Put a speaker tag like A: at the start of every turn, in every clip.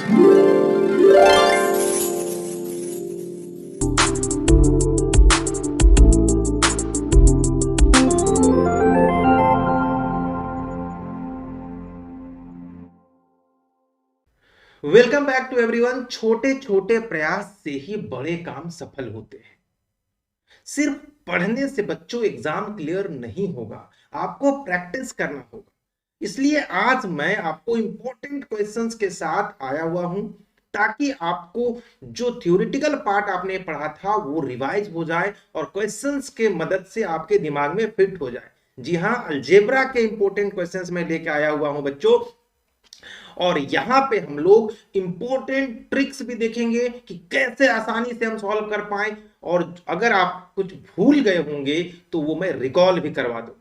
A: Welcome back to everyone. छोटे छोटे प्रयास से ही बड़े काम सफल होते हैं। सिर्फ पढ़ने से बच्चों एग्जाम क्लियर नहीं होगा, आपको प्रैक्टिस करना होगा। इसलिए आज मैं आपको इंपॉर्टेंट क्वेश्चंस के साथ आया हुआ हूं, ताकि आपको जो थ्योरेटिकल पार्ट आपने पढ़ा था वो रिवाइज हो जाए और क्वेश्चंस के मदद से आपके दिमाग में फिट हो जाए। जी हाँ, अलजेब्रा के इंपॉर्टेंट क्वेश्चंस मैं लेके आया हुआ हूं बच्चों, और यहां पे हम लोग इंपॉर्टेंट ट्रिक्स भी देखेंगे कि कैसे आसानी से हम सॉल्व कर पाए, और अगर आप कुछ भूल गए होंगे तो वो मैं रिकॉल भी करवा दूंगा।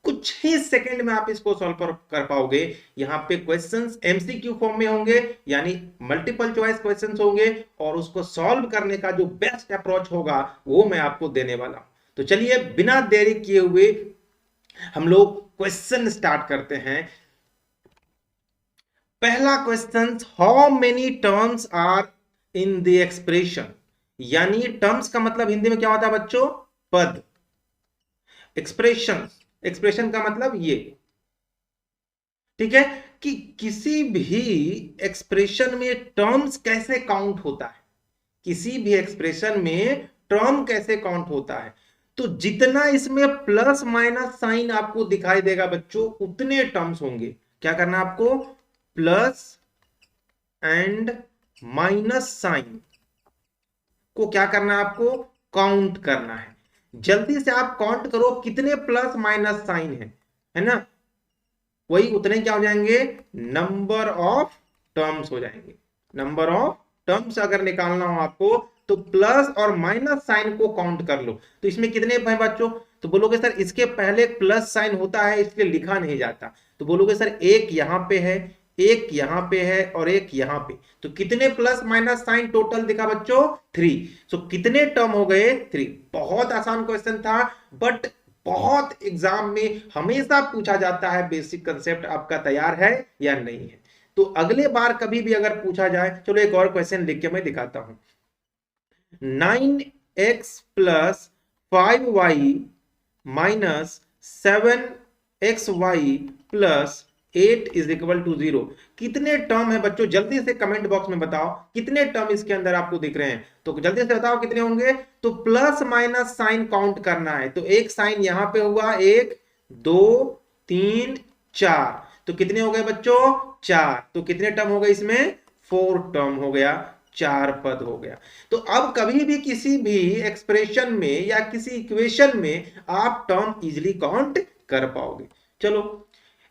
A: कुछ ही सेकंड में आप इसको सॉल्व कर पाओगे। यहाँ पे क्वेश्चंस एमसीक्यू फॉर्म में होंगे, यानी मल्टीपल चॉइस क्वेश्चंस होंगे, और उसको सॉल्व करने का जो बेस्ट अप्रोच होगा वो मैं आपको देने वाला हूं। तो चलिए बिना देरी किए हुए हम लोग क्वेश्चन स्टार्ट करते हैं। पहला question, how many terms are in the expression. यानी टर्म्स का मतलब हिंदी में क्या होता है बच्चों? पद। एक्सप्रेशन, एक्सप्रेशन का मतलब ये, ठीक है, कि किसी भी एक्सप्रेशन में टर्म्स कैसे काउंट होता है, किसी भी एक्सप्रेशन में टर्म कैसे काउंट होता है। तो जितना इसमें प्लस माइनस साइन आपको दिखाई देगा बच्चों, उतने टर्म्स होंगे। क्या करना आपको? प्लस एंड माइनस साइन को क्या करना है आपको? काउंट करना है। जल्दी से आप काउंट करो कितने प्लस माइनस साइन है ना, वही उतने क्या हो जाएंगे? नंबर ऑफ टर्म्स हो जाएंगे। नंबर ऑफ टर्म्स अगर निकालना हो आपको तो प्लस और माइनस साइन को काउंट कर लो। तो इसमें कितने हैं बच्चों? तो बोलोगे सर इसके पहले प्लस साइन होता है इसलिए लिखा नहीं जाता। तो बोलोगे सर एक यहां पे है, एक यहां पे है और एक यहां पे। तो कितने प्लस माइनस साइन टोटल दिखा बच्चों? 3। सो कितने टर्म हो गए? 3। बहुत आसान क्वेश्चन था, बट बहुत एग्जाम में हमेशा पूछा जाता है। बेसिक कंसेप्ट आपका तैयार है या नहीं है? तो अगले बार कभी भी अगर पूछा जाए, चलो एक और क्वेश्चन लिख के मैं दिखाता हूं। 9x plus 5y minus 7xy plus 8 is equal to 0। कितने टर्म है बच्चों? जल्दी से कमेंट बॉक्स में बताओ कितने टर्म इसके अंदर आपको दिख रहे हैं। तो जल्दी से बताओ कितने होंगे। तो प्लस माइनस साइन काउंट करना है। तो एक साइन यहां पे हुआ, 1 2 3 4। तो कितने हो गए बच्चों? 4। तो कितने टर्म हो गए इसमें? 4 टर्म हो गया, 4 पद हो गया। तो अब कभी भी किसी भी एक्सप्रेशन में या किसी इक्वेशन में आप टर्म इजीली काउंट कर पाओगे। चलो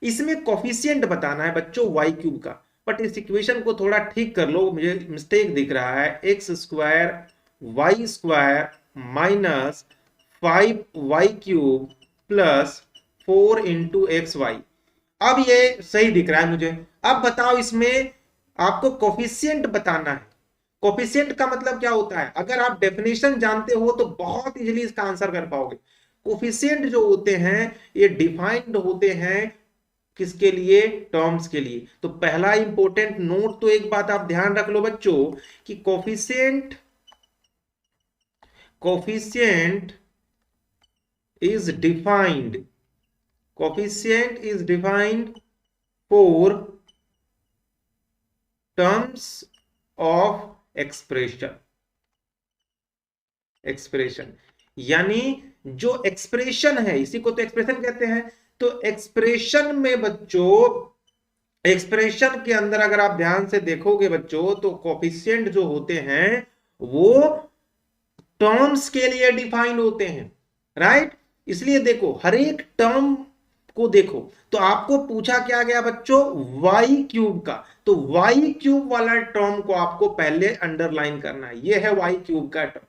A: इसमें कोफिशिएंट बताना है बच्चों वाई क्यूब का, बट इस इक्वेशन को थोड़ा ठीक कर लो, मुझे मिस्टेक दिख रहा है। X square y square minus 5y cube plus 4 into x y. अब ये सही दिख रहा है मुझे। अब बताओ इसमें आपको कोफिशिएंट बताना है। कोफिशिएंट का मतलब क्या होता है? अगर आप डेफिनेशन जानते हो तो बहुत इजीली इसका आंसर कर पाओगे। कोफिशिएंट जो होते हैं ये डिफाइंड होते हैं किसके लिए? टर्म्स के लिए। तो पहला इंपॉर्टेंट नोट, तो एक बात आप ध्यान रख लो बच्चों कि coefficient is defined, coefficient is defined for terms of expression। यानी जो एक्सप्रेशन है, इसी को तो एक्सप्रेशन कहते हैं। तो एक्सप्रेशन में बच्चों, एक्सप्रेशन के अंदर अगर आप ध्यान से देखोगे बच्चों, तो कोफिशिएंट जो होते हैं वो टर्म्स के लिए डिफाइन होते हैं, राइट। इसलिए देखो हर एक टर्म को देखो, तो आपको पूछा क्या गया बच्चों? वाई क्यूब का। तो वाई क्यूब वाला टर्म को आपको पहले अंडरलाइन करना है। ये है वाई क्यूब का टर्म,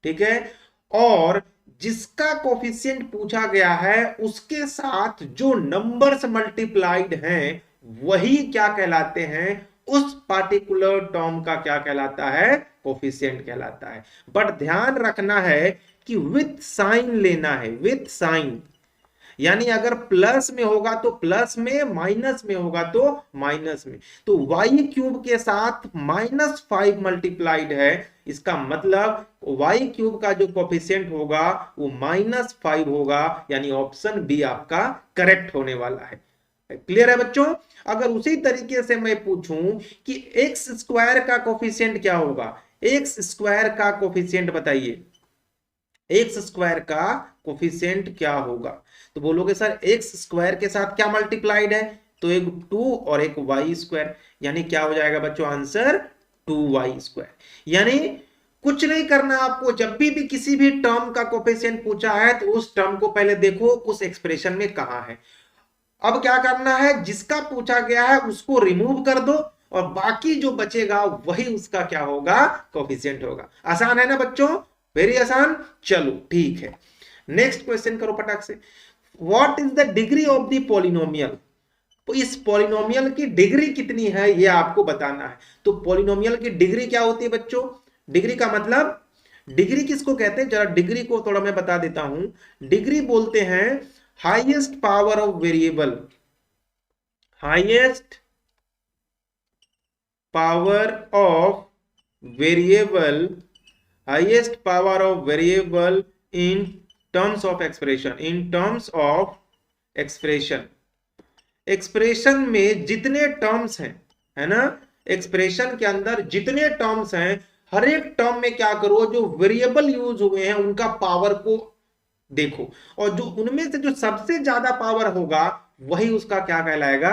A: ठीक है। और जिसका कोफिशिएंट पूछा गया है उसके साथ जो नंबर्स मल्टीप्लाइड हैं वही क्या कहलाते हैं? उस पार्टिकुलर टर्म का क्या कहलाता है? कोफिशिएंट कहलाता है। बट ध्यान रखना है कि विथ साइन लेना है, विथ साइन। यानी अगर प्लस में होगा तो प्लस में, माइनस में होगा तो माइनस में। तो y क्यूब के साथ -5 मल्टीप्लाइड है, इसका मतलब y क्यूब का जो कोफिशिएंट होगा वो -5 होगा, यानी ऑप्शन बी आपका करेक्ट होने वाला है। क्लियर है बच्चों? अगर उसी तरीके से मैं पूछूं कि एक्स स्क्वायर का कोफिशिएंट क्या होगा, एक्स स्क्वायर का कोफिशिएंट बताइए, एक्स स्क्वायर का कोफिशिएंट क्या होगा? तो बोलोगे सर एक्स स्क्वायर के साथ क्या मल्टीप्लाइड है, तो एक 2 और एक वाई स्क्वायर, यानी क्या हो जाएगा बच्चों आंसर 2y स्क्वायर। यानी कुछ नहीं करना आपको, जब भी किसी भी टर्म का कोफिशिएंट पूछा है तो उस टर्म को पहले देखो उस एक्सप्रेशन में कहां है। अब क्या करना है, जिसका पूछा गया है उसको रिमूव कर दो और बाकी जो बचेगा वही उसका क्या होगा, कोफिशिएंट होगा। आसान है ना बच्चों, वेरी आसान। चलो ठीक है, नेक्स्ट क्वेश्चन करो फटाक से। What is the degree of the polynomial? तो इस पॉलिनोमियल की डिग्री कितनी है ये आपको बताना है। तो पॉलिनोमियल की डिग्री क्या होती है बच्चों? डिग्री का मतलब, डिग्री किसको कहते हैं, जरा डिग्री को थोड़ा मैं बता देता हूं। डिग्री बोलते हैं highest power of variable, highest power of variable, highest power of variable in terms of expression, in terms of expression. Expression में जितने टर्म्स हैं, है ना, एक्सप्रेशन के अंदर जितने टर्म्स हैं, हर एक टर्म में क्या करो, जो वेरिएबल यूज हुए हैं उनका पावर को देखो, और जो उनमें से जो सबसे ज्यादा पावर होगा वही उसका क्या कहलाएगा,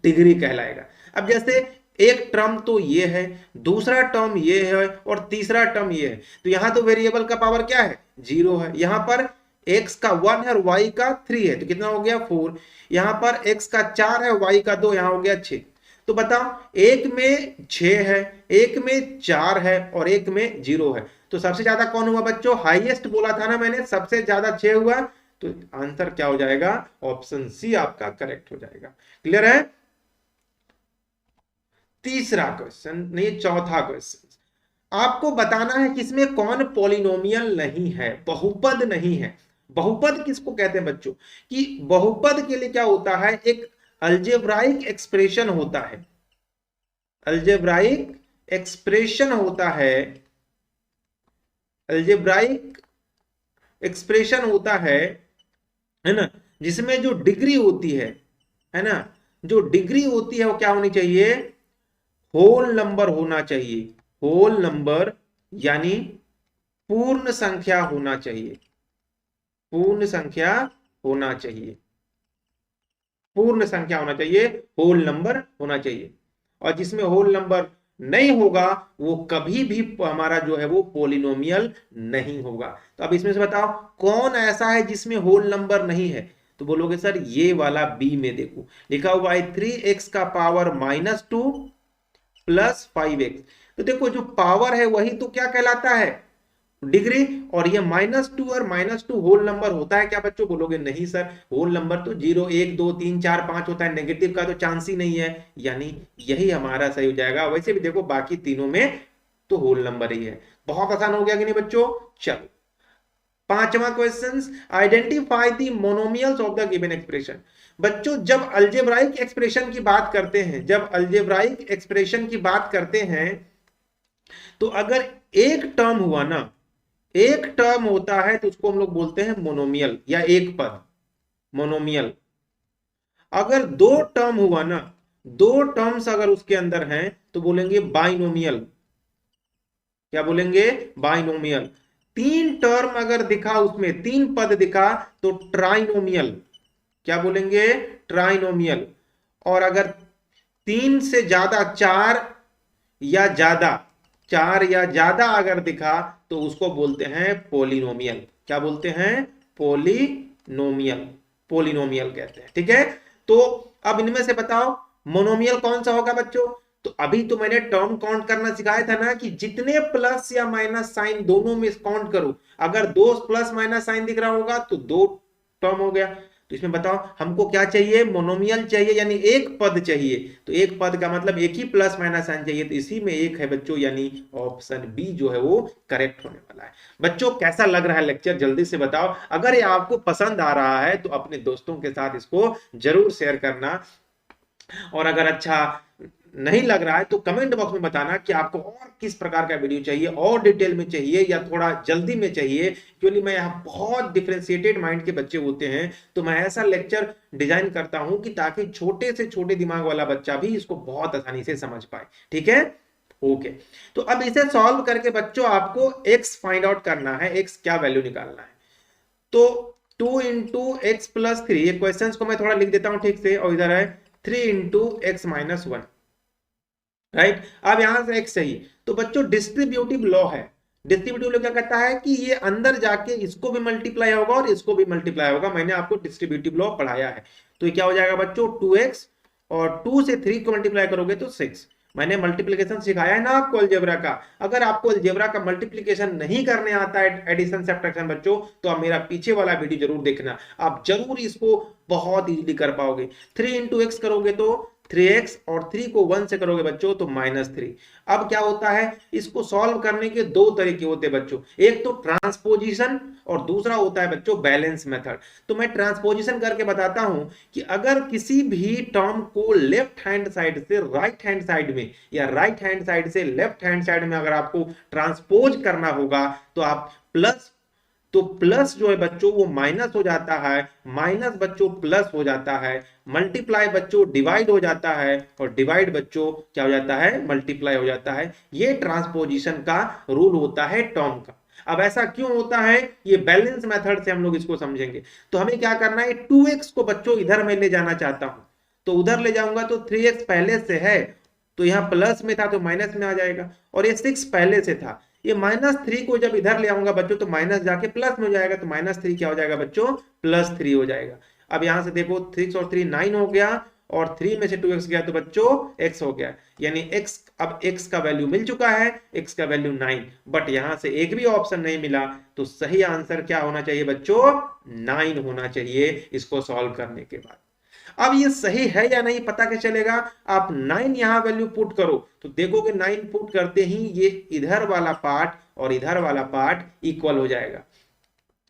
A: डिग्री कहलाएगा। अब जैसे एक टर्म तो ये है, दूसरा टर्म ये है और तीसरा टर्म ये है, तो यहां तो वेरिएबल का पावर क्या है, 0 है। यहां पर x का 1 है और y का 3 है, तो कितना हो गया 4। यहां पर x का 4 है, y का 2, यहां हो गया 6। तो बताओ एक में 6 है, एक में 4 है और एक में 0 है, तो सबसे ज्यादा कौन हुआ बच्चों, हाईएस्ट बोला था ना मैंने, सबसे ज्यादा 6 हुआ, तो आंसर क्या हो जाएगा, ऑप्शन सी आपका करेक्ट हो जाएगा। क्लियर है? तीसरा क्वेश्चन, नहीं चौथा क्वेश्चन, आपको बताना है कि इसमें कौन पॉलिनोमियल नहीं है, बहुपद नहीं है। बहुपद किसको कहते हैं बच्चों, कि बहुपद के लिए क्या होता है, एक अलजेब्राइक एक्सप्रेशन होता है, अलजेब्राइक एक्सप्रेशन होता है, अलजेब्राइक एक्सप्रेशन होता है ना, जिसमें जो डिग्री होती है ना, जो डिग्री होती है वो क्या होनी चाहिए, होल नंबर होना चाहिए, होल नंबर, यानी पूर्ण संख्या होना चाहिए, पूर्ण संख्या होना चाहिए, पूर्ण संख्या होना चाहिए, होल नंबर होना चाहिए। और जिसमें होल नंबर नहीं होगा वो कभी भी हमारा जो है वो पॉलिनोमियल नहीं होगा। तो अब इसमें से बताओ कौन ऐसा है जिसमें होल नंबर नहीं है, तो बोलोगे सर ये वाला बी में देखो लिखा हुआ है 3x का पावर -2 प्लस 5x। तो देखो जो पावर है वही तो क्या कहलाता है, डिग्री, और ये -2 और -2 होल नंबर होता है क्या बच्चों, बोलोगे नहीं सर, होल नंबर तो 0 1 2 3 4 5 होता है, नेगेटिव का तो चांस ही नहीं है, यानी यही हमारा सही हो जाएगा। वैसे भी देखो बाकी तीनों में तो होल नंबर ही है। बहुत आसान हो गया कि नहीं बच्चों? चलो पांचवा question, identify the monomials of the given expression. बच्चों जब अलजेब्राइक एक्सप्रेशन की बात करते हैं, जब अलजेब्राइक एक्सप्रेशन की बात करते हैं, तो अगर एक टर्म हुआ ना, एक टर्म होता है तो उसको हम लोग बोलते हैं मोनोमियल या एक पद, मोनोमियल। अगर दो टर्म हुआ ना, दो टर्म्स अगर उसके अंदर हैं तो बोलेंगे बाइनोमियल। क्या बोलेंगे, बाइनोमियल। तीन टर्म अगर दिखा, उसमें तीन पद दिखा तो ट्राइनोमियल। क्या बोलेंगे, ट्राइनोमियल। और अगर तीन से ज्यादा, चार या ज्यादा, चार या ज्यादा अगर दिखा तो उसको बोलते हैं पोलिनोमियल। क्या बोलते हैं, पोलिनोमियल, पोलिनोमियल कहते हैं। ठीक है, तो अब इनमें से बताओ मोनोमियल कौन सा होगा बच्चों। तो अभी तो मैंने टर्म काउंट करना सिखाया था ना, कि जितने प्लस या माइनस साइन दोनों में काउंट करो, अगर दो प्लस माइनस साइन दिख रहा होगा तो दो टर्म हो गया। तो इसमें बताओ हमको क्या चाहिए, मोनोमियल चाहिए यानी एक पद चाहिए। तो एक पद का मतलब एक ही प्लस माइनस साइन चाहिए, तो इसी में एक है बच्चों, यानी ऑप्शन बी जो है वो करेक्ट होने वाला है। बच्चों कैसा लग रहा है लेक्चर, जल्दी से बताओ। अगर ये आपको पसंद आ रहा है तो अपने दोस्तों के साथ इसको जरूर शेयर करना, और अगर अच्छा नहीं लग रहा है तो कमेंट बॉक्स में बताना कि आपको और किस प्रकार का वीडियो चाहिए, और डिटेल में चाहिए या थोड़ा जल्दी में चाहिए। क्योंकि मैं यहाँ बहुत डिफरेंशिएटेड माइंड के बच्चे होते हैं, तो मैं ऐसा लेक्चर डिजाइन करता हूं कि ताकि छोटे से छोटे दिमाग वाला बच्चा भी इसको बहुत आसानी से समझ पाए। ठीक है, ओके। तो अब इसे सॉल्व करके बच्चों आपको x फाइंड आउट करना है, x क्या वैल्यू निकालना है। तो 2 इंटू एक्स प्लस थ्री, ये क्वेश्चन को मैं थोड़ा लिख देता हूं ठीक से, और इधर है 3 into x minus one, right. अब यहां से x चाहिए, तो बच्चों डिस्ट्रीब्यूटिव लॉ है। डिस्ट्रीब्यूटिव लॉ क्या कहता है कि ये अंदर जाके इसको भी मल्टीप्लाई होगा और इसको भी मल्टीप्लाई होगा। मैंने आपको डिस्ट्रीब्यूटिव लॉ पढ़ाया है। तो ये क्या हो जाएगा बच्चों, 2x, और 2 से 3 को मल्टीप्लाई करोगे तो 6। मैंने मल्टीप्लिकेशन सिखाया है ना आपको अलजेब्रा का। अगर आपको अलजेब्रा का मल्टीप्लिकेशन नहीं करने आता है, एडिशन सब्ट्रैक्शन बच्चों, तो आप मेरा पीछे वाला वीडियो जरूर देखना, आप जरूर इसको बहुत इजीली कर पाओगे। 3 इंटू एक्स करोगे तो 3x, और 3 को 1 से करोगे बच्चों तो -3। अब क्या होता है, इसको सॉल्व करने के दो तरीके होते हैं बच्चों, एक तो ट्रांसपोजिशन और दूसरा होता है बच्चों बैलेंस मेथड। तो मैं ट्रांसपोजिशन करके बताता हूं कि अगर किसी भी टर्म को लेफ्ट हैंड साइड से राइट हैंड साइड में, या राइट हैंड साइड से लेफ्ट हैंड साइड में अगर आपको ट्रांसपोज करना होगा, तो आप प्लस, तो प्लस जो है बच्चों वो माइनस हो जाता है, माइनस बच्चों प्लस हो जाता है, मल्टीप्लाई बच्चों डिवाइड हो जाता है, और डिवाइड बच्चों क्या हो जाता है, मल्टीप्लाई हो जाता है। ये ट्रांसपोजिशन का रूल होता है टर्म का। अब ऐसा क्यों होता है, ये बैलेंस मेथड से हम लोग इसको समझेंगे। तो हमें क्या करना है, 2x को बच्चों इधर में ले जाना चाहता हूं, तो उधर ले जाऊंगा तो 3x पहले से है, तो यहां प्लस में था तो माइनस में आ जाएगा, और ये 6 पहले से था, ये -3 को जब इधर ले आऊंगा बच्चों तो माइनस जाके प्लस में हो जाएगा, तो -3 क्या हो जाएगा बच्चों, +3 हो जाएगा। अब यहां से देखो 6 और 3 9 हो गया, और 3 में से 2x गया तो बच्चों x हो गया, यानी x, अब x का वैल्यू मिल चुका है, x का वैल्यू 9, बट यहां से एक भी ऑप्शन नहीं मिला, तो सही आंसर क्या होना चाहिए बच्चों, 9 होना चाहिए इसको सॉल्व करने के बाद। अब ये सही है या नहीं पता क्या चलेगा, आप 9 यहां वैल्यू पुट करो तो देखोगे 9 पुट करते ही ये इधर वाला पार्ट और इधर वाला पार्ट इक्वल हो जाएगा।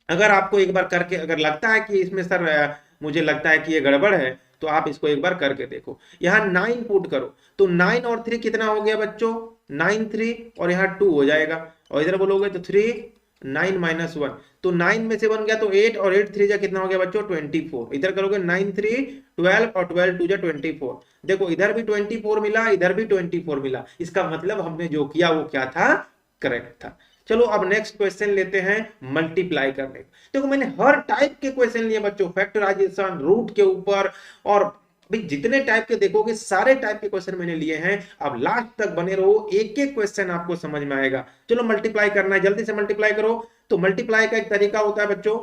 A: अगर आपको एक बार करके अगर लगता है कि इसमें सर मुझे लगता है कि ये गड़बड़ है, तो आप इसको एक बार करके देखो। यहां 9 पुट करो तो 9 और 3 कितना हो गया बच्चों, 9 3, और यहाँ 2 हो जाएगा, और इधर बोलोगे तो 3 9 -1, तो 9 में से 1 गया तो 8, और 8 3 जा कितना हो गया बच्चों 24। इधर करोगे 9 3 12, और 12 2 जा 24। देखो इधर भी 24 मिला, इधर भी 24 मिला, इसका मतलब हमने जो किया वो क्या था, करेक्ट था। चलो अब नेक्स्ट क्वेश्चन लेते हैं मल्टीप्लाई करने। देखो मैंने हर टाइप के क्वेश्चन लिए बच्चों, फैक्टराइजेशन, रूट के ऊपर, और भाई जितने टाइप के देखोगे सारे टाइप के क्वेश्चन मैंने लिए हैं। अब लास्ट तक बने रहो, एक एक क्वेश्चन आपको समझ में आएगा। चलो मल्टीप्लाई करना है, जल्दी से मल्टीप्लाई करो। तो मल्टीप्लाई का एक तरीका होता है बच्चों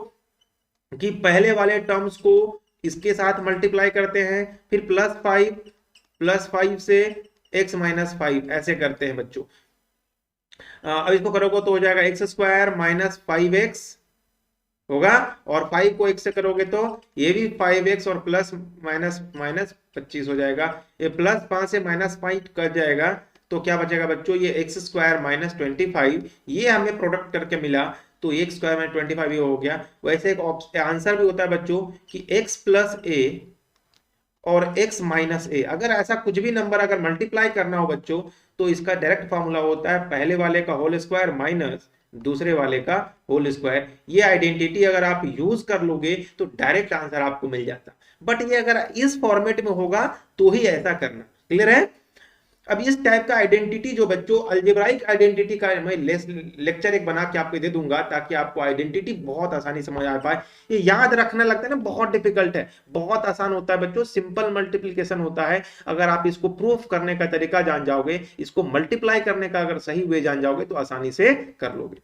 A: कि पहले वाले टर्म्स को इसके साथ मल्टीप्लाई करते हैं, फिर +5 से x -5 ऐसे करते हैं बच्चों। अब इसको करोगे तो हो जाएगा x² - 5x होगा, और 5 को 1 से करोगे तो ये भी 5x, और प्लस माइनस -25 हो जाएगा। ये +5 से -5 कट जाएगा, तो क्या बचेगा बच्चों, ये x² - 25, ये हमें प्रोडक्ट करके मिला, तो x² - 25 ये हो गया। वैसे एक आंसर भी होता है बच्चों कि x + a और x - a, अगर ऐसा कुछ भी नंबर अगर मल्टीप्लाई करना हो बच्चों, तो इसका डायरेक्ट फॉर्मूला होता है पहले वाले का होल स्क्वायर माइनस दूसरे वाले का होल स्क्वायर। ये आइडेंटिटी अगर आप यूज कर लोगे तो डायरेक्ट आंसर आपको मिल जाता, बट ये अगर इस फॉर्मेट में होगा तो ही ऐसा करना। क्लियर है। अब इस टाइप का आइडेंटिटी जो बच्चों अलजेब्राइक आइडेंटिटी का मैं लेक्चर एक बना के आपको दे दूंगा, ताकि आपको आइडेंटिटी बहुत आसानी समझ आ पाए। ये याद रखना लगता है ना बहुत डिफिकल्ट है, बहुत आसान होता है बच्चों, सिंपल मल्टीप्लिकेशन होता है। अगर आप इसको प्रूफ करने का तरीका जान जाओगे, इसको मल्टीप्लाई करने का अगर सही वे जान जाओगे, तो आसानी से कर लोगे।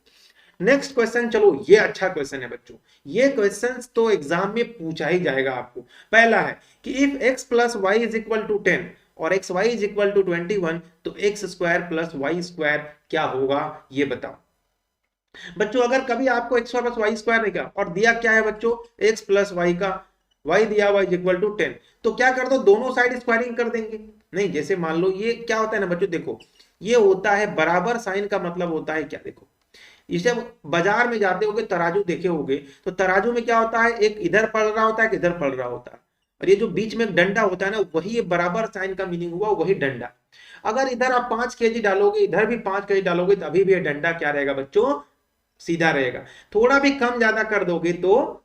A: नेक्स्ट क्वेश्चन, चलो ये अच्छा क्वेश्चन है बच्चों, ये क्वेश्चन तो एग्जाम में पूछा ही जाएगा आपको। पहला है कि इफ x + y = 10 और xy = 21, तो x² + y² क्या होगा, ये बताओ बच्चों। अगर कभी आपको x² + y² नहीं कहा और दिया क्या है बच्चों, x + y का y दिया हुआ इज इक्वल टू 10, तो क्या कर दो, दोनों साइड स्क्वायरिंग कर देंगे। नहीं, जैसे मान लो ये क्या होता है ना बच्चों, देखो ये होता है बराबर साइन का मतलब होता है क्या, देखो इसे बाजार में जाते होगे तराजू देखे होगे, तो तराजू में क्या होता है, एक इधर पड़ रहा होता है, एक इधर पड़ रहा होता है, और ये जो बीच में एक डंडा होता है ना, वही बराबर साइन का मीनिंग हुआ, वही डंडा। अगर इधर आप 5 kg डालोगे, इधर भी 5 kg डालोगे, तभी भी ये डंडा क्या रहेगा बच्चों, सीधा रहेगा। थोड़ा भी कम ज्यादा कर दोगे तो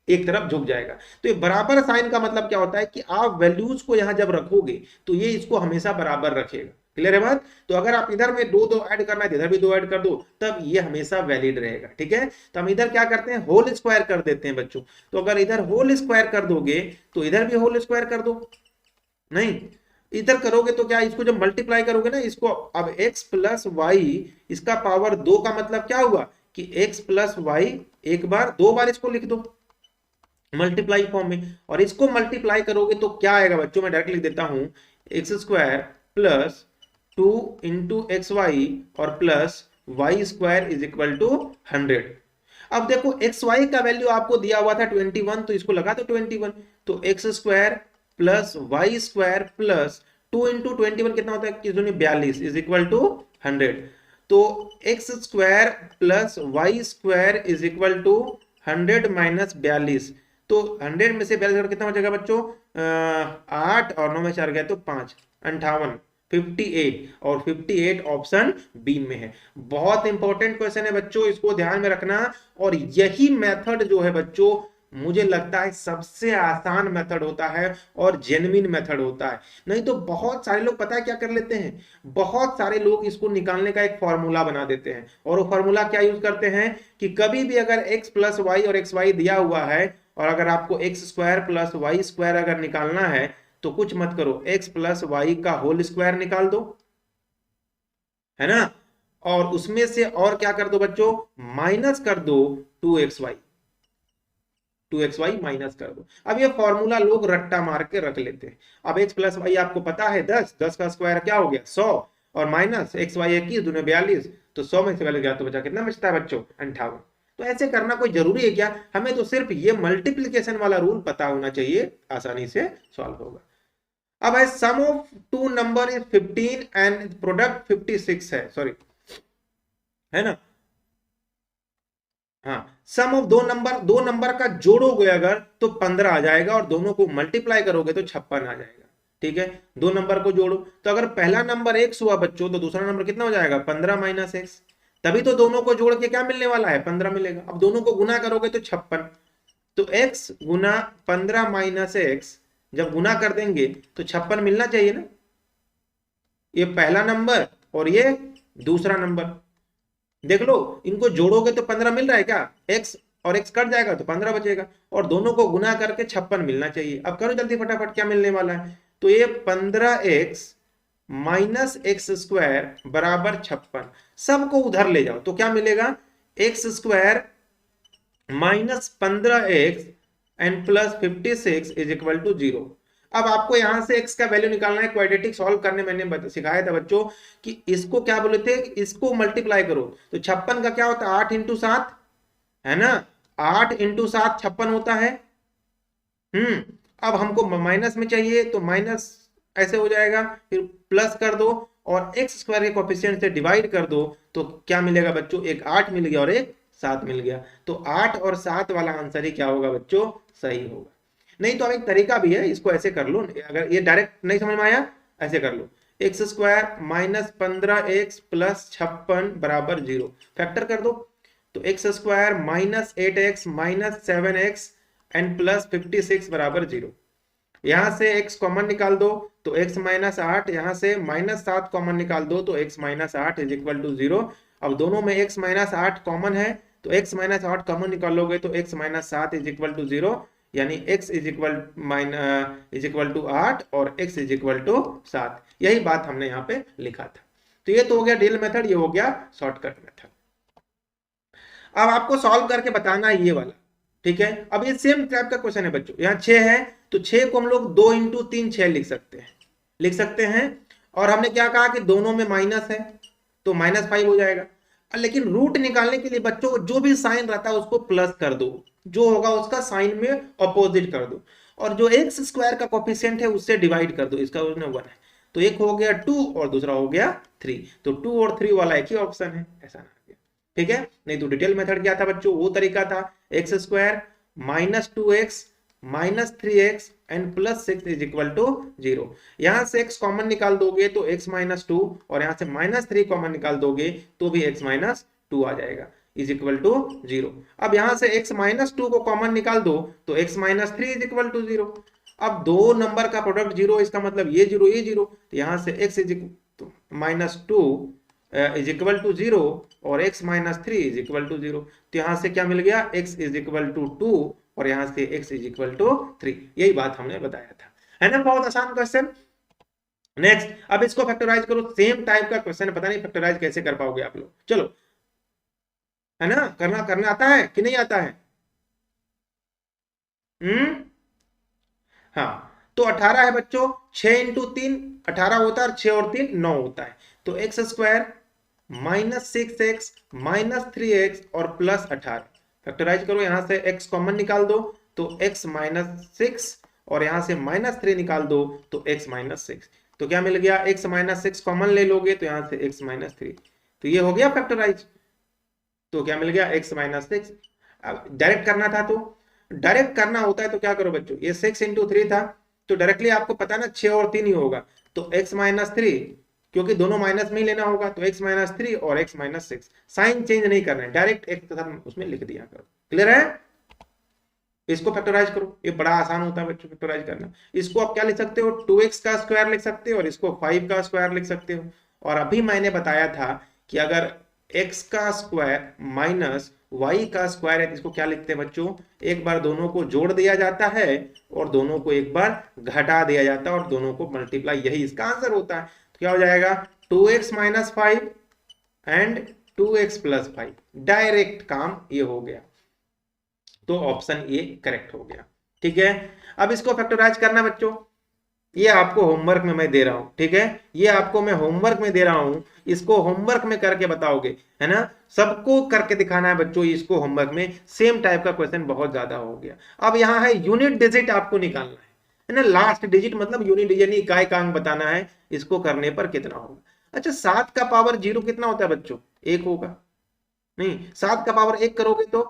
A: एक तरफ झुक जाएगा। तो ये बराबर साइन का मतलब क्या होता है कि आप वैल्यूज को यहां जब रखोगे तो ये इसको हमेशा बराबर रखेगा। क्लियर है बात? तो अगर आप इधर में दो दो ऐड करना है, इधर भी 2 ऐड कर दो, तब ये हमेशा वैलिड रहेगा। ठीक है, तो हम इधर क्या करते हैं, होल स्क्वायर कर देते हैं बच्चों। तो अगर इधर होल स्क्वायर कर दोगे तो इधर भी होल स्क्वायर कर दो। नहीं, इधर करोगे तो क्या, इसको जब मल्टीप्लाई करोगे ना इसको, अब x प्लस वाई इसका पावर 2 का मतलब क्या हुआ कि x प्लस वाई, एक बार 2 बार इसको लिख दो मल्टीप्लाई फॉर्म में, और इसको मल्टीप्लाई करोगे तो क्या आएगा बच्चों, मैं डायरेक्ट लिख देता हूं, X square plus 2 into x Y और plus Y square is equal to 100। अब देखो एक्स वाई का वैल्यू आपको दिया हुआ था 21, तो इसको लगा दो 21, तो x square plus Y square plus 2 into 21 कितना होता है, 42 इज इक्वल टू 100। तो x square plus Y square is equal to 100 minus 42, तो 100 में से 42 कितना बचेगा बच्चों, 8 और 9 में 4 गया तो 5, 58, 58, और 58 ऑप्शन बी में है। बहुत इंपॉर्टेंट क्वेश्चन है बच्चों, इसको ध्यान में रखना। और यही मेथड जो है बच्चों, मुझे लगता है सबसे आसान मेथड होता है और जेन्युइन मेथड होता है। नहीं तो बहुत सारे लोग पता है क्या कर लेते हैं, बहुत सारे लोग इसको निकालने का एक फॉर्मूला बना देते हैं, और वो फॉर्मूला क्या यूज करते हैं कि कभी भी अगर x प्लस वाई और एक्स वाई दिया हुआ है, और अगर आपको x square plus Y square अगर निकालना है, तो कुछ मत करो, x प्लस वाई का होल स्क्वायर निकाल दो, है ना, और उसमें से और क्या कर दो बच्चों, माइनस कर दो 2xy, 2xy माइनस कर दो। अब ये फॉर्मूला लोग रट्टा मार के रख लेते हैं। अब x प्लस वाई आपको पता है 10, 10 का स्क्वायर क्या हो गया 100, और माइनस एक्स वाई 21 दूने 42, तो 100 में से पहले गया तो बचा कितना बचता है बच्चों, 58। तो ऐसे करना कोई जरूरी है क्या, हमें तो सिर्फ ये मल्टीप्लीकेशन वाला रूल पता होना चाहिए, आसानी से सॉल्व होगा। अब है sum of two number is 15 and product 56 है, सॉरी, है ना, हाँ, सम ऑफ दो नंबर का जोड़ोगे अगर तो 15 आ जाएगा, और दोनों को मल्टीप्लाई करोगे तो 56 आ जाएगा। ठीक है, दो नंबर को जोड़ो, तो अगर पहला नंबर x हुआ बच्चों, तो दूसरा नंबर कितना हो जाएगा 15 माइनस एक्स, तभी तो दोनों को जोड़ के क्या मिलने वाला है 15 मिलेगा। अब दोनों को गुना करोगे तो 56, तो x गुना 15 माइनस एक्स जब गुना कर देंगे तो 56 मिलना चाहिए ना, ये पहला नंबर और ये दूसरा नंबर, देख लो इनको जोड़ोगे तो 15 मिल रहा है क्या, x और x कट जाएगा तो 15 बचेगा, और दोनों को गुना करके 56 मिलना चाहिए। अब करो जल्दी फटाफट क्या मिलने वाला है, तो ये 15x माइनस एक्स स्क्वायर बराबर 56, सबको उधर ले जाओ तो क्या मिलेगा, x square minus 15x and plus 56 is equal to 0। अब आपको यहां से x का वैल्यू निकालना है, क्वाड्रेटिक सॉल्व करने मैंने सिखाया था बच्चों कि इसको क्या बोले थे, इसको मल्टीप्लाई करो, तो 56 का क्या होता है 8 इंटू 7, है ना, 8 इंटू 7 56 होता है। अब हमको माइनस में चाहिए, तो माइनस ऐसे हो जाएगा, फिर प्लस कर दो और एक्स स्क्वायर के कोफिशिएंट से डिवाइड कर दो, तो क्या मिलेगा बच्चों, एक 8 मिल गया और एक 7 मिल गया, तो 8 और 7 वाला आंसर ही क्या होगा बच्चों, सही होगा। नहीं तो अब एक तरीका भी है, इसको ऐसे कर लो, अगर ये डायरेक्ट नहीं समझ में आया ऐसे कर लो, X square minus 15x plus 56 बराबर 0, फैक्टर कर दो, तो x square minus 8x minus 7x and plus 56 बराबर 0। यहां से x कॉमन निकाल दो तो x माइनस 8, यहां से माइनस 7 कॉमन निकाल दो तो x minus 8 is equal to 0। अब दोनों में x माइनस 8 कॉमन है, तो x माइनस 8 कॉमन निकालोगे तो x minus 7 is equal to 0, यानी x इज इक्वल टू 8 और x इज इक्वल टू 7। यही बात हमने यहाँ पे लिखा था। तो ये तो हो गया ड्रिल मेथड, ये हो गया शॉर्टकट मेथड। अब आपको सॉल्व करके बताना है ये वाला, ठीक है। अब ये सेम टाइप का क्वेश्चन है बच्चों, यहाँ 6 है, तो 6 को हम लोग 2 इंटू 3 6 लिख सकते हैं, और हमने क्या कहा कि दोनों में माइनस है तो -5 हो जाएगा। लेकिन रूट निकालने के लिए बच्चों को जो भी साइन रहता है उसको प्लस कर दो, जो होगा उसका साइन में अपोजिट कर दो, और जो एक्स स्क्वायर का कोफिशिएंट है उससे डिवाइड कर दो, इसका उसने 1 है, तो एक हो गया 2 और दूसरा हो गया 3, तो 2 और 3 वाला एक ही ऑप्शन है, ऐसा ना गया। ठीक है, नहीं तो डिटेल मेथड क्या था बच्चों, वो तरीका था x square minus 2x minus 3x and plus 6 is equal to 0। यहां से x कॉमन निकाल दोगे तो x माइनस 2, और यहां से माइनस 3 कॉमन निकाल दोगे तो भी x माइनस 2 आ जाएगा, इज इक्वल टू 0। अब यहां से x माइनस 2 को कॉमन निकाल दो तो x minus 3 is equal to 0। अब दो नंबर का प्रोडक्ट 0, इसका मतलब ये 0 ये 0, तो यहां से x is minus 2 is equal to 0 और x minus 3 is equal to 0, तो यहां से क्या मिल गया, x इज इक्वल टू 2 और यहां से x इज इक्वल टू 3। यही बात हमने बताया था, है ना, बहुत आसान क्वेश्चन। नेक्स्ट, अब इसको फैक्टराइज करो, सेम टाइप का क्वेश्चन है, पता नहीं फैक्टराइज कैसे कर पाओगे आप लोग, चलो, है ना, करना करना आता है कि नहीं आता है? हाँ, तो 18 है बच्चों, 6 इंटू 3 18 होता है, 6 और 3 9 होता है, तो x square minus 6x minus 3x और प्लस 18। फैक्टराइज करो, यहां से x कॉमन निकाल दो तो x माइनस 6 और यहां से माइनस 3 निकाल दो तो x माइनस 6, तो क्या मिल गया, x माइनस 6 कॉमन ले लोगे तो यहां से x माइनस 3, तो ये हो गया फैक्टराइज, तो क्या मिल गया, x माइनस 6। अब डायरेक्ट करना था, तो डायरेक्ट करना होता है तो क्या करो बच्चों, ये 6 इंटू 3 था, तो डायरेक्टली आपको पता ना 6 और 3 ही होगा, तो x माइनस 3, क्योंकि दोनों माइनस में ही लेना होगा, तो x माइनस 3 और x माइनस 6, साइन चेंज नहीं करना है, डायरेक्ट एक साथ उसमें लिख दिया करो। क्लियर है? इसको फैक्टराइज करो, ये बड़ा आसान होता है बच्चों फैक्टराइज करना। इसको आप क्या लिख सकते हो, 2x का स्क्वायर लिख सकते हो और इसको 5 का स्क्वायर लिख सकते हो। और अभी मैंने बताया था कि अगर x का स्क्वायर माइनस y का स्क्वायर है, इसको क्या लिखते हैं बच्चों, एक बार दोनों को जोड़ दिया जाता है और दोनों को एक बार घटा दिया जाता है और दोनों को मल्टीप्लाई, यही इसका आंसर होता है। तो क्या हो जाएगा, 2x minus 5 and 2x plus 5, direct काम ये हो गया, तो ऑप्शन ए करेक्ट हो गया। ठीक है, अब इसको फैक्टराइज करना बच्चों, ये आपको होमवर्क में मैं दे रहा हूं, ठीक है, ये आपको मैं होमवर्क में दे रहा हूं, इसको होमवर्क में करके बताओगे, है ना, सबको करके दिखाना है बच्चों इसको होमवर्क में, सेम टाइप का क्वेश्चन बहुत ज्यादा हो गया। अब यहां है यूनिट डिजिट आपको निकालना है ना, लास्ट डिजिट मतलब यूनिट डिजिट यानी इकाई का अंक बताना है, इसको करने पर कितना होगा। अच्छा, 7 का पावर 0 कितना होता है बच्चों, 1 होगा, नहीं 7 का पावर 1 करोगे तो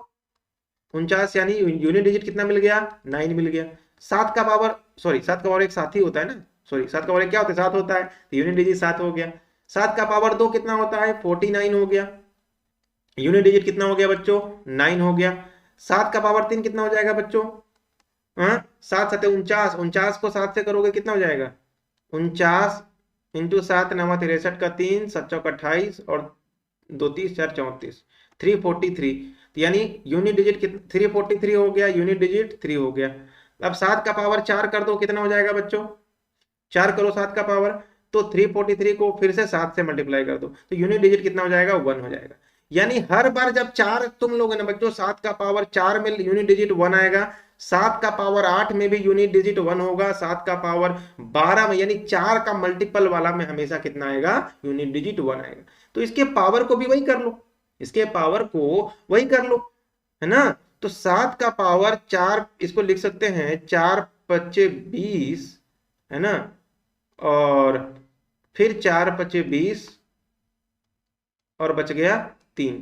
A: 49, यानी यूनिट डिजिट कितना मिल गया, 9 मिल गया। 7 का पावर, सॉरी 7 का पावर एक साथ ही होता है ना, सॉरी 7 का पावर एक क्या होता है, 7 होता है, तो यूनिट डिजिट 7 हो गया। 7 का पावर 2 कितना होता है, 49 हो गया, यूनिट डिजिट कितना हो गया बच्चों, 9 हो गया। 7 का पावर 3 कितना हो जाएगा बच्चों, हाँ 7 7 49, 49 को 7 से करोगे कितना हो जाएगा, 49 इंटू 7 9 63 का 3 7 चौक 28 और 2 30 4 34, 343, यानी यूनिट डिजिट 343 हो गया, यूनिट डिजिट 3 हो गया। अब 7 का पावर 4 कर दो, कितना हो जाएगा बच्चों, 4 करो 7 का पावर, तो 343 को फिर से 7 से मल्टीप्लाई कर दो, तो यूनिट डिजिट कितना हो जाएगा, 1 हो जाएगा। यानी हर बार जब 4 तुम लोग ना बच्चों, 7 का पावर 4 में यूनिट डिजिट 1 आएगा, 7 का पावर 8 में भी यूनिट डिजिट 1 होगा, 7 का पावर 12 में यानी 4 का मल्टीपल वाला में हमेशा कितना आएगा, यूनिट डिजिट 1 आएगा। तो इसके पावर को भी वही कर लो, इसके पावर को वही कर लो, है ना, तो 7 का पावर 4 इसको लिख सकते हैं 4 पच्चे 20, है ना, और फिर 4 पच्चे 20 और बच गया 3,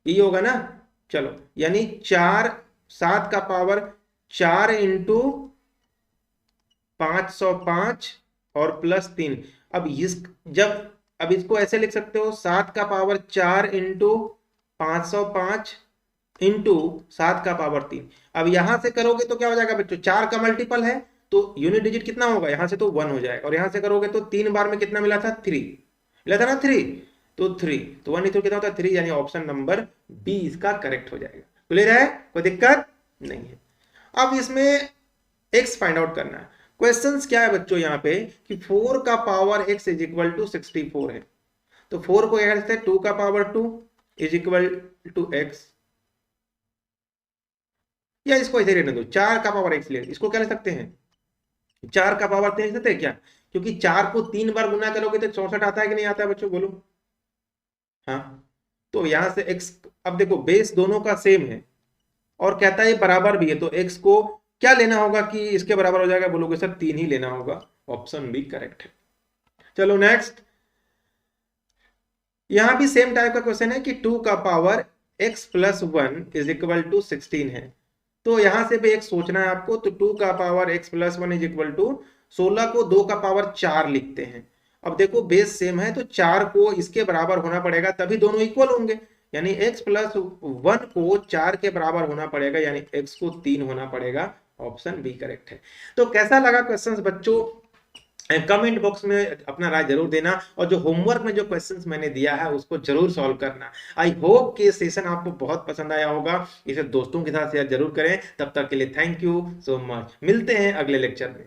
A: ये होगा ना। चलो, यानी 4 7 का पावर 4 इंटू 505 और प्लस 3। अब अब इसको ऐसे लिख सकते हो, 7 का पावर 4 इंटू 505 इंटू 7 का पावर 3। अब यहां से करोगे तो क्या हो जाएगा बच्चों, 4 का मल्टीपल है तो यूनिट डिजिट कितना होगा, यहां से तो 1 हो जाएगा, और यहां से करोगे तो 3 बार में कितना मिला था, 3 मिला था ना, 3, तो 3 तो 1 कितना होता है 3, यानी ऑप्शन नंबर बी इसका करेक्ट हो जाएगा। क्लियर है, कोई दिक्कत नहीं है। अब इसमें एक्स फाइंड आउट करना है। क्वेश्चंस क्या है बच्चों यहाँ पे कि 4 का power x is equal to 64 है, तो 4 को क्या लिखते हैं, 2 का power 2 is equal to x, या इसको ऐसे रहने दो, 4 का पावर x ले, इसको क्या लिख सकते हैं, 4 का पावर 3 लिख सकते हैं क्या, क्योंकि 4 को 3 बार गुना करोगे तो 64 आता है कि नहीं आता है बच्चों, बोलो। हाँ, तो यहां से x, अब देखो बेस दोनों का सेम है और कहता है ये बराबर भी है, तो x को क्या लेना होगा कि इसके बराबर हो जाएगा, बोलोगे सर 3 ही लेना होगा। ऑप्शन बी करेक्ट है। चलो नेक्स्ट, यहां भी सेम टाइप का क्वेश्चन है कि 2 का power x plus 1 is equal to 16 है। तो यहां से भी एक सोचना है आपको, तो 2 का power x plus 1 is equal to 16 को 2 का पावर 4 लिखते हैं। अब देखो बेस सेम है तो 4 को इसके बराबर होना पड़ेगा तभी दोनों इक्वल होंगे, यानी x प्लस 1 को 4 के बराबर होना पड़ेगा, यानी x को 3 होना पड़ेगा। ऑप्शन बी करेक्ट है। तो कैसा लगा क्वेश्चंस बच्चों, कमेंट बॉक्स में अपना राय जरूर देना, और जो होमवर्क में जो क्वेश्चंस मैंने दिया है उसको जरूर सॉल्व करना। आई होप कि ये सेशन आपको बहुत पसंद आया होगा, इसे दोस्तों के साथ शेयर जरूर करें। तब तक के लिए थैंक यू सो मच, मिलते हैं अगले लेक्चर में।